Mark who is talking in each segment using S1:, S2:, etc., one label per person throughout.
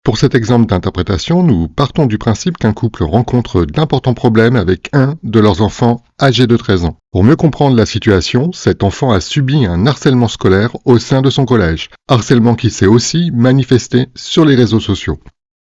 S1: Pour cet exemple d'interprétation, nous partons du principe qu'un couple rencontre d'importants problèmes avec un de leurs enfants âgés de 13 ans. Pour mieux comprendre la situation, cet enfant a subi un harcèlement scolaire au sein de son collège, harcèlement qui s'est aussi manifesté sur les réseaux sociaux.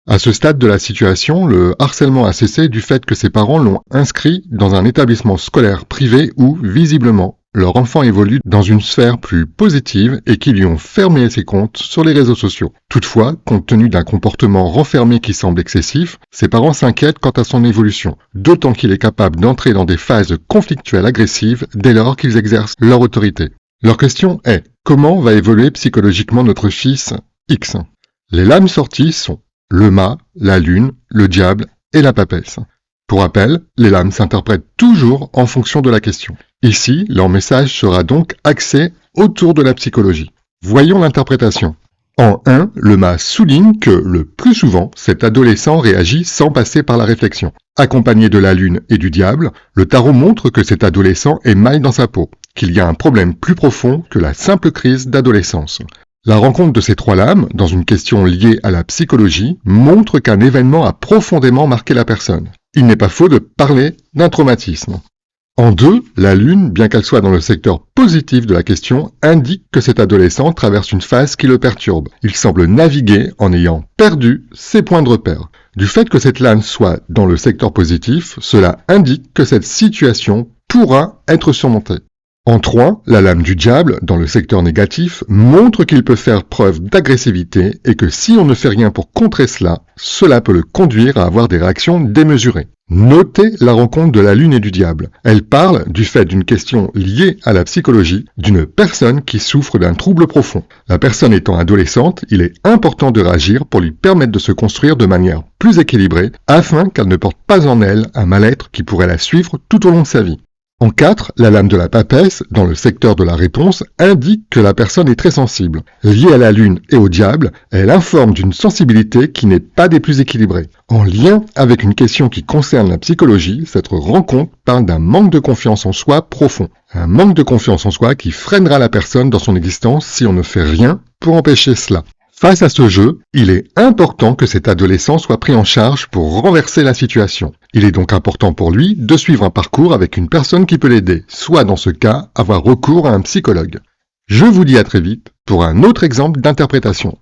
S1: À ce stade de la situation, le harcèlement a cessé du fait que ses parents l'ont inscrit dans un établissement scolaire privé où, visiblement, leur enfant évolue dans une sphère plus positive et qui lui ont fermé ses comptes sur les réseaux sociaux. Toutefois, compte tenu d'un comportement renfermé qui semble excessif, ses parents s'inquiètent quant à son évolution, d'autant qu'il est capable d'entrer dans des phases conflictuelles agressives dès lors qu'ils exercent leur autorité. Leur question est: comment va évoluer psychologiquement notre fils X? Les lames sorties sont le mât, la lune, le diable et la papesse. Pour rappel, les lames s'interprètent toujours en fonction de la question. Ici, leur message sera donc axé autour de la psychologie. Voyons l'interprétation. En 1, le mât souligne que, le plus souvent, cet adolescent réagit sans passer par la réflexion. Accompagné de la lune et du diable, le tarot montre que cet adolescent est mal dans sa peau, qu'il y a un problème plus profond que la simple crise d'adolescence. La rencontre de ces trois lames, dans une question liée à la psychologie, montre qu'un événement a profondément marqué la personne. Il n'est pas faux de parler d'un traumatisme. En 2, la lune, bien qu'elle soit dans le secteur positif de la question, indique que cet adolescent traverse une phase qui le perturbe. Il semble naviguer en ayant perdu ses points de repère. Du fait que cette lame soit dans le secteur positif, cela indique que cette situation pourra être surmontée. En 3, la lame du diable, dans le secteur négatif, montre qu'il peut faire preuve d'agressivité et que si on ne fait rien pour contrer cela, cela peut le conduire à avoir des réactions démesurées. Notez la rencontre de la lune et du diable. Elle parle, du fait d'une question liée à la psychologie, d'une personne qui souffre d'un trouble profond. La personne étant adolescente, il est important de réagir pour lui permettre de se construire de manière plus équilibrée afin qu'elle ne porte pas en elle un mal-être qui pourrait la suivre tout au long de sa vie. En 4, la lame de la papesse, dans le secteur de la réponse, indique que la personne est très sensible. Liée à la lune et au diable, elle informe d'une sensibilité qui n'est pas des plus équilibrées. En lien avec une question qui concerne la psychologie, cette rencontre parle d'un manque de confiance en soi profond. Un manque de confiance en soi qui freinera la personne dans son existence si on ne fait rien pour empêcher cela. Face à ce jeu, il est important que cet adolescent soit pris en charge pour renverser la situation. Il est donc important pour lui de suivre un parcours avec une personne qui peut l'aider, soit dans ce cas, avoir recours à un psychologue. Je vous dis à très vite pour un autre exemple d'interprétation.